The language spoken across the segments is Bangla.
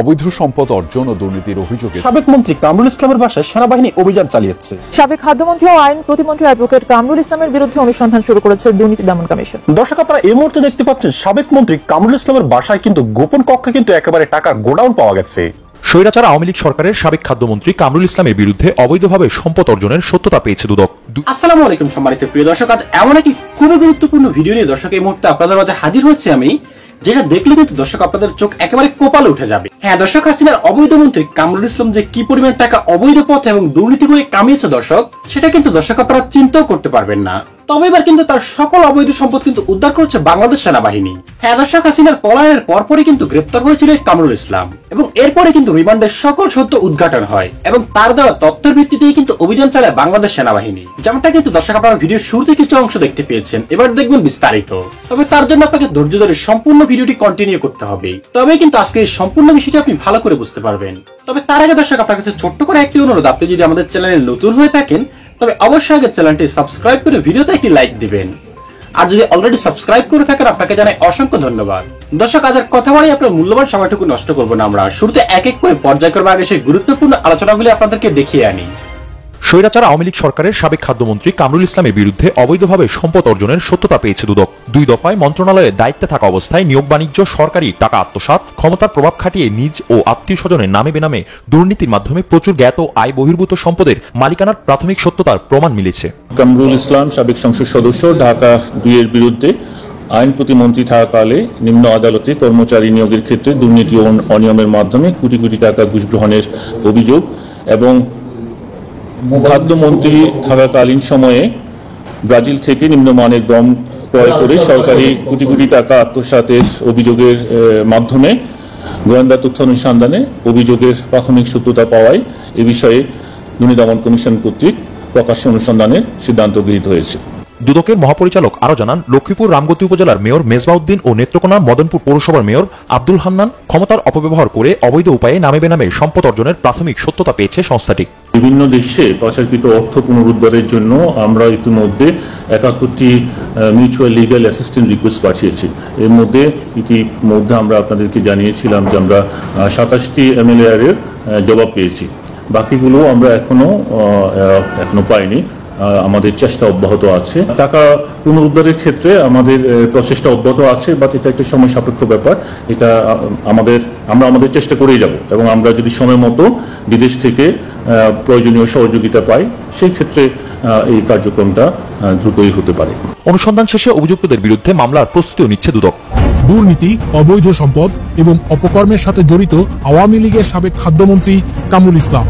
অবৈধ সম্পদ অর্জন ও দুর্নীতির অভিযোগে সাবেক মন্ত্রী কামরুল ইসলামের বাসায় সেনাবাহিনী অভিযান চালিয়েছে। সাবেক খাদ্যমন্ত্রী ও আইন প্রতিমন্ত্রী অ্যাডভোকেট কামরুল ইসলামের বিরুদ্ধে অনুসন্ধান শুরু করেছে দুর্নীতি দমন কমিশন। দর্শক, আপনারা এই মুহূর্তে দেখতে পাচ্ছেন সাবেক মন্ত্রী কামরুল ইসলামের বাসায় কিন্তু গোপন কক্ষে কিন্তু একেবারে টাকার গোডাউন পাওয়া গেছে। স্বৈরাচার আওয়ামী লীগ সরকারের সাবেক খাদ্যমন্ত্রী কামরুল ইসলামের বিরুদ্ধে অবৈধভাবে সম্পদ অর্জনের সত্যতা পেয়েছে দুদক। আসসালামু আলাইকুম সম্মানিত প্রিয় দর্শক, আজ এমন একটি খুবই গুরুত্বপূর্ণ ভিডিও নিয়ে দর্শক এই মুহূর্তে আপনাদের মাঝে হাজির হয়েছে আমি, যেটা দেখলে কিন্তু দর্শক আপনাদের চোখ একেবারে কপালে উঠে যাবে। হ্যাঁ দর্শক, হাসিনার অবৈধ মন্ত্রী কামরুল ইসলাম যে কি পরিমাণ টাকা অবৈধ পথে এবং দুর্নীতি করে কামিয়েছে দর্শক, সেটা কিন্তু দর্শক আপনারা চিন্তাও করতে পারবেন না। তবে এবার কিন্তু তার সকল অবৈধ সম্পদ কিন্তু উদ্ধার করছে বাংলাদেশ সেনাবাহিনী। হ্যাঁ দর্শক, হাসিনার পলায়নের পরপরই কিন্তু গ্রেপ্তার হয়েছিল কামরুল ইসলাম এবং এরপরে কিন্তু রিমান্ডের সকল সত্য উদ্ঘাটন হয় এবং তার দেওয়া তথ্যের ভিত্তিতেই কিন্তু অভিযান চালায় বাংলাদেশ সেনাবাহিনী, যেমনটা কিন্তু দর্শক আপনারা ভিডিওর শুরুতে কিছু অংশ দেখতে পেয়েছেন। এবার দেখবেন বিস্তারিত। তবে তার জন্য আপনাকে ধৈর্য ধরে সম্পূর্ণ ভিডিওটি কন্টিনিউ করতে হবে, তবে কিন্তু আজকে এই সম্পূর্ণ বিষয়টি আপনি ভালো করে বুঝতে পারবেন। তবে তার আগে দর্শক আপনার কাছে ছোট্ট করে একটি অনুরোধ, আপনি যদি আমাদের চ্যানেলে নতুন হয়ে থাকেন তবে অবশ্যই আগে চ্যানেলটি সাবস্ক্রাইব করে ভিডিওতে একটি লাইক দিবেন, আর যদি অলরেডি সাবস্ক্রাইব করে থাকেন আপনাকে জানাই অসংখ্য ধন্যবাদ। দর্শক, আজ আর কথা বাড়ি আপনার মূল্যবান সময়টুকু নষ্ট করব না, আমরা শুরুতে এক এক করে পর্যায়ক্রমে আগে সেই গুরুত্বপূর্ণ আলোচনাগুলি আপনাদেরকে দেখিয়ে আনি। স্বৈরাচার আওয়ামী লীগ সরকারের সাবেক খাদ্যমন্ত্রী কামরুল ইসলামের বিরুদ্ধে অবৈধভাবে সম্পদ অর্জনের সত্যতা পেয়েছে দুদক। 2 দফায় মন্ত্রণালয়ে দায়িত্বে থাকা অবস্থায় নিয়োগ বাণিজ্য, সরকারি টাকা আত্মসাৎ, ক্ষমতার প্রভাব খাটিয়ে নিজ ও আত্মীয় স্বজনের নামে বেনামে দুর্নীতির মাধ্যমে প্রচুর জ্ঞাত আয় বহির্ভূত সম্পদের মালিকানার প্রাথমিক সত্যতার প্রমাণ মিলেছে। কামরুল ইসলাম সাবেক সংসদ সদস্য ঢাকা 2 এর বিরুদ্ধে আইন প্রতিমন্ত্রী থাকাকালে নিম্ন আদালতে কর্মচারী নিয়োগের ক্ষেত্রে দুর্নীতি ও অনিয়মের মাধ্যমে কোটি কোটি টাকা ঘুষ গ্রহণের অভিযোগ এবং খাদ্যমন্ত্রী থাকাকালীন সময়ে ব্রাজিল থেকে নিম্নমানের গম ক্রয় করে সরকারি কোটি কোটি টাকা আত্মসাতের অভিযোগের মাধ্যমে গোয়েন্দা তথ্য অনুসন্ধানে অভিযোগের প্রাথমিক সত্যতা পাওয়ায় এ বিষয়ে দুর্নীতি দমন কমিশন কর্তৃক প্রকাশ্য অনুসন্ধানের সিদ্ধান্ত গৃহীত হয়েছে। দুদকের মহাপরিচালক আরো জানান, লক্ষ্মীপুর রামগতি উপজেলার মেয়র মেজবাউদ্দিন ও নেত্রকোনা মদনপুর পৌরসভার মেয়র আব্দুল হান্নান ক্ষমতার অপব্যবহার করে অবৈধ উপায়ে নামে বেনামে সম্পদ অর্জনের প্রাথমিক সত্যতা পেয়েছে সংস্থাটি। বিভিন্ন দেশে পাচারকৃত অর্থ পুনরুদ্ধারের জন্য আমরা ইতিমধ্যে 71টি মিউচুয়াল লিগ্যাল অ্যাসিস্ট্যান্স রিকোয়েস্ট পাঠিয়েছি। এর মধ্যে ইতিমধ্যে আমরা আপনাদেরকে জানিয়েছিলাম যে আমরা 27টি MLAR এর জবাব পেয়েছি, বাকিগুলো আমরা এখনো পাইনি। আমাদের চেষ্টা অব্যাহত আছে। টাকা পুনরুদ্ধারের ক্ষেত্রে আমাদের প্রচেষ্টা অব্যাহত আছে, বাট এটা একটা সময় সাপেক্ষ ব্যাপার। এটা আমরা আমাদের চেষ্টা করেই যাব এবং আমরা যদি সময় মতো বিদেশ থেকে প্রয়োজনীয় সহযোগিতা পাই সেই ক্ষেত্রে এই কার্যক্রমটা দ্রুতই হতে পারে। অনুসন্ধান শেষে অভিযুক্তদের বিরুদ্ধে মামলার প্রস্তুতিও নিচ্ছে দুদক। দুর্নীতি, অবৈধ সম্পদ এবং অপকর্মের সাথে জড়িত আওয়ামী লীগের সাবেক খাদ্যমন্ত্রী কামরুল ইসলাম।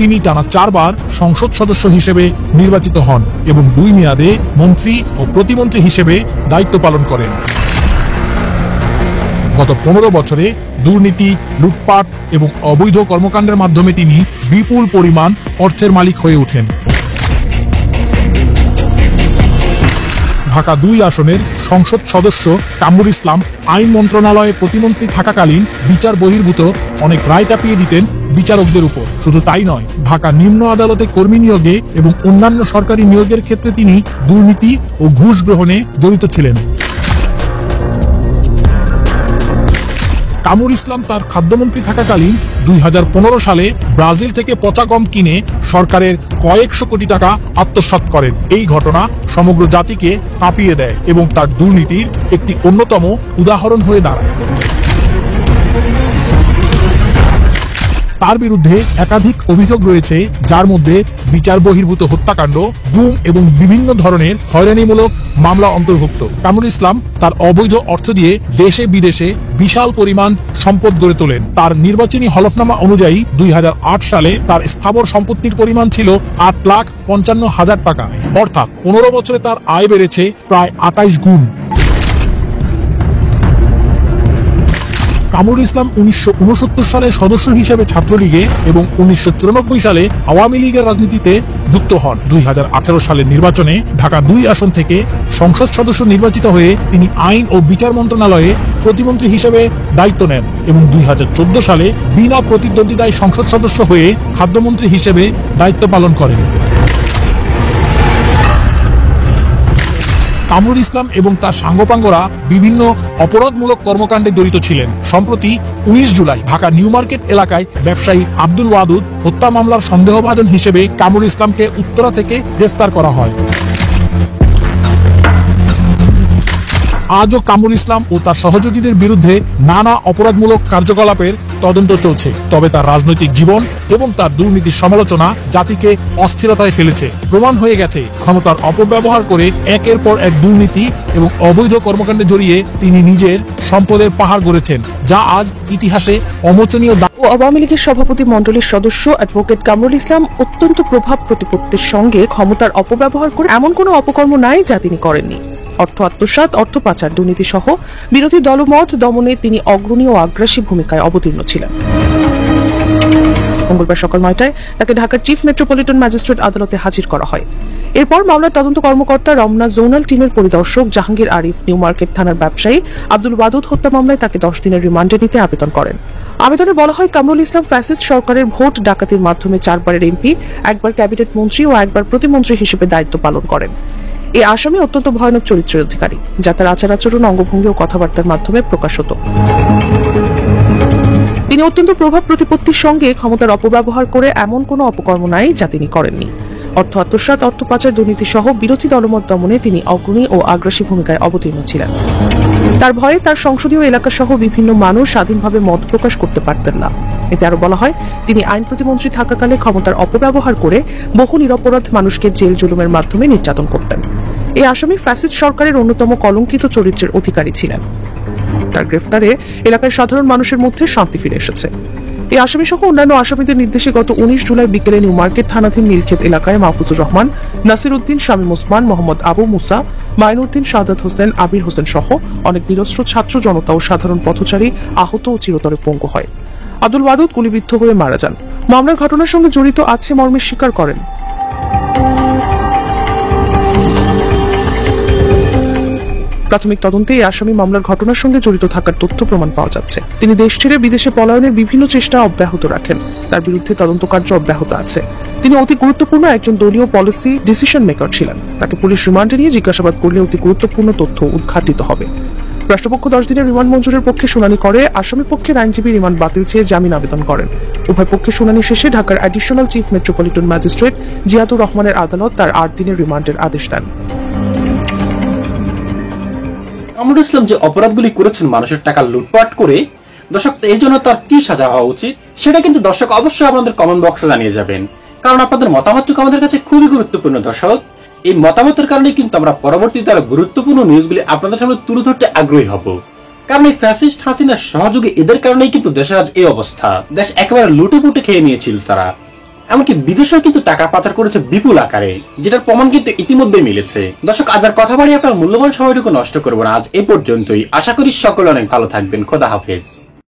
তিনি টানা 4 বার সংসদ সদস্য হিসেবে নির্বাচিত হন এবং 2 মেয়াদে মন্ত্রী ও প্রতিমন্ত্রী হিসেবে দায়িত্ব পালন করেন। গত 15 বছরে দুর্নীতি, লুটপাট এবং অবৈধ কর্মকাণ্ডের মাধ্যমে তিনি বিপুল পরিমাণ অর্থের মালিক হয়ে ওঠেন। ঢাকা 2 আসনের সংসদ সদস্য কামরুল ইসলাম আইন মন্ত্রণালয়ে প্রতিমন্ত্রী থাকাকালীন বিচার বহির্ভূত অনেক রায় চাপিয়ে দিতেন বিচারকদের উপর। শুধু তাই নয়, ঢাকা নিম্ন আদালতে কর্মী নিয়োগে এবং অন্যান্য সরকারি নিয়োগের ক্ষেত্রে তিনি দুর্নীতি ও ঘুষ গ্রহণে জড়িত ছিলেন। কামরুল ইসলাম তার খাদ্যমন্ত্রী থাকাকালীন 2015 সালে ব্রাজিল থেকে পচা গম কিনে সরকারের কয়েকশো কোটি টাকা আত্মসাৎ করেন। এই ঘটনা সমগ্র জাতিকে কাঁপিয়ে দেয় এবং তার দুর্নীতির একটি অন্যতম উদাহরণ হয়ে দাঁড়ায়। তার বিরুদ্ধে একাধিক অভিযোগ রয়েছে, যার মধ্যে বিচার বহির্ভূত হত্যাকাণ্ড, গুম এবং বিভিন্ন ধরনের হয়রানিমূলক মামলা অন্তর্ভুক্ত। কামরুল ইসলাম তার অবৈধ অর্থ দিয়ে দেশে বিদেশে বিশাল পরিমাণ সম্পদ গড়ে তোলেন। তার নির্বাচনী হলফনামা অনুযায়ী 2008 সালে তার স্থাবর সম্পত্তির পরিমাণ ছিল 8,55,000 টাকা, অর্থাৎ 15 বছরে তার আয় বেড়েছে প্রায় 28 গুণ। কামরুল ইসলাম 1969 সালে সদস্য হিসেবে ছাত্রলীগে এবং 1994 সালে আওয়ামী লীগের রাজনীতিতে যুক্ত হন। 2018 সালের নির্বাচনে ঢাকা 2 আসন থেকে সংসদ সদস্য নির্বাচিত হয়ে তিনি আইন ও বিচার মন্ত্রণালয়ে প্রতিমন্ত্রী হিসেবে দায়িত্ব নেন এবং 2014 সালে বিনা প্রতিদ্বন্দ্বিতায় সংসদ সদস্য হয়ে খাদ্যমন্ত্রী হিসেবে দায়িত্ব পালন করেন। কামরুল ইসলাম এবং তার সাঙ্গপাঙ্গরা বিভিন্ন অপরাধমূলক কর্মকাণ্ডে জড়িত ছিলেন। সম্প্রতি 19 জুলাই ঢাকা নিউ মার্কেট এলাকায় ব্যবসায়ী আব্দুল ওয়াদুদ হত্যা মামলার সন্দেহভাজন হিসেবে কামরুল ইসলামকে উত্তরা থেকে গ্রেফতার করা হয়। আজও কামরুল ইসলাম ও তার সহযোগীদের বিরুদ্ধে নানা অপরাধমূলক কার্যকলাপের তদন্ত চলছে। তবে তার রাজনৈতিক জীবন এবং তার দুর্নীতির সমালোচনা জাতিকে অস্থিরতায় ফেলেছে। প্রমাণ হয়ে গেছে ক্ষমতার অপব্যবহার করে একের পর এক দুর্নীতি এবং অবৈধ কর্মকাণ্ডে জড়িয়ে তিনি নিজের সম্পদের পাহাড় গড়েছেন, যা আজ ইতিহাসে অমোচনীয়। আওয়ামী লীগের সভাপতি মণ্ডলীর সদস্য অ্যাডভোকেট কামরুল ইসলাম অত্যন্ত প্রভাব প্রতিপত্তির সঙ্গে ক্ষমতার অপব্যবহার করে এমন কোনো অপকর্ম নাই যা তিনি করেননি। অর্থ আত্মসাৎ, অর্থ পাচার, দুর্নীতি সহ বিরোধী দলমত দমনে তিনি অগ্রণী ও আগ্রাসী ভূমিকায় অবতীর্ণ ছিলেন। মঙ্গলবার সকাল 9টায় তাকে ঢাকার চিফ মেট্রোপলিটন ম্যাজিস্ট্রেট আদালতে হাজির করা হয়। এরপর মামলার তদন্ত কর্মকর্তা রমনা জোনাল টিমের পরিদর্শক জাহাঙ্গীর আরিফ নিউ মার্কেট থানার ব্যবসায়ী আব্দুল ওয়াদুদ হত্যা মামলায় তাকে 10 দিনের রিমান্ডে নিতে আবেদন করেন। আবেদনে বলা হয়, কামরুল ইসলাম ফ্যাসিস্ট সরকারের ভোট ডাকাতির মাধ্যমে 4 বারের এমপি, 1 বার ক্যাবিনেট মন্ত্রী ও 1 বার প্রতিমন্ত্রী হিসেবে দায়িত্ব পালন করেন। এই আসামি অত্যন্ত ভয়ানক চরিত্রের অধিকারী, যা তার আচার আচরণ, অঙ্গভঙ্গি ও কথাবার্তার মাধ্যমে প্রকাশ হতো। তিনি অত্যন্ত প্রভাব প্রতিপত্তির সঙ্গে ক্ষমতার অপব্যবহার করে এমন কোনো অপকর্ম নাই যা তিনি করেননি। অর্থ আত্মসাৎ, অর্থ পাচার, দুর্নীতি সহ বিরোধী দলমত দমনে তিনি অগ্রণী ও আগ্রাসী ভূমিকায় অবতীর্ণ ছিলেন। তার ভয়ে তার সংসদীয় এলাকা সহ বিভিন্ন মানুষ স্বাধীনভাবে মত প্রকাশ করতে পারতেন না। এতে আরো বলা হয়, তিনি আইন প্রতিমন্ত্রী থাকাকালে ক্ষমতার অপব্যবহার করে বহু নিরপরাধ মানুষকে জেল জুলুমের মাধ্যমে নির্যাতন করতেন। এই আসামি ফ্যাসিস্ট সরকারের অন্যতম কলঙ্কিত চরিত্রের অধিকারী ছিলেন। তার গ্রেফতারে এলাকায় সাধারণ মানুষের মধ্যে শান্তি ফিরে এসেছে। এই আসামি সহ অন্যান্য আসামিদের নির্দেশে গত 19 জুলাই বিকেলে নিউ মার্কেট থানাধীন নীলক্ষেত এলাকায় মাহফুজুর রহমান, নাসির উদ্দিন, শামীম ওসমান, মোহাম্মদ আবু মুসা, মাইনুদ্দিন, শাহাদাত হোসেন, আবির হোসেন সহ অনেক নিরস্ত্র ছাত্র জনতা ও সাধারণ পথচারী আহত ও চিরতরে পঙ্গু হয়। আব্দুল ওয়াদুদ গুলিবিদ্ধ হয়ে মারা যান। মামলার ঘটনার সঙ্গে জড়িত আছে মর্মে স্বীকার করেন। প্রাথমিক তদন্তে এই আসামি মামলার ঘটনার সঙ্গে জড়িত থাকার তথ্য প্রমাণ পাওয়া যাচ্ছে। তিনি দেশ ছেড়ে বিদেশে পলায়নের বিভিন্ন চেষ্টা অব্যাহত রাখেন। তার বিরুদ্ধে তদন্ত কার্য অব্যাহত আছে। তিনি অতি গুরুত্বপূর্ণ একজন দলীয় পলিসি ডিসিশন মেকার ছিলেন। তাকে পুলিশ রিমান্ডে নিয়ে জিজ্ঞাসাবাদ করলে অতি গুরুত্বপূর্ণ তথ্য উদ্ঘাটিত হবে। রাষ্ট্রপক্ষ 10 দিনের রিমান্ড মঞ্জুরের পক্ষে শুনানি করে। আসামি পক্ষের আইনজীবী রিমান্ড বাতিল চেয়ে জামিন আবেদন করেন। উভয় পক্ষের শুনানি শেষে ঢাকার additional chief metropolitan magistrate Ziadur রহমানের আদালত তার 8 দিনের রিমান্ডের আদেশ দেন। কামরুল ইসলাম যে অপরাধগুলি করেছেন মানুষের টাকা লুটপাট করে, দর্শক এর জন্য তার কি সাজা হওয়া উচিত সেটা কিন্তু দর্শক অবশ্যই আমাদের কমেন্ট বক্সে জানিয়ে যাবেন, কারণ আপনাদের মতামতটুকু আমাদের কাছে খুবই গুরুত্বপূর্ণ। দর্শক এই মতামতের কারণে কিন্তু আমরা পরবর্তীতে আরো গুরুত্বপূর্ণ নিউজগুলি আপনাদের সামনে তুলে ধরতে আগ্রহী হব, কারণ এই ফ্যাসিস্ট হাসিনার সহযোগী এদের কারণেই কিন্তু দেশের আজ এই অবস্থা। দেশ একেবারে লুটে পুটে খেয়ে নিয়েছিল তারা, এমনকি বিদেশেও কিন্তু টাকা পাচার করেছে বিপুল আকারে, যেটার প্রমাণ কিন্তু ইতিমধ্যেই মিলেছে। দর্শক আজ আর কথা বাড়িয়ে আপনার মূল্যবান সময়টুকু নষ্ট করবো না, আজ এ পর্যন্তই। আশা করি সকলে অনেক ভালো থাকবেন। খোদা হাফেজ।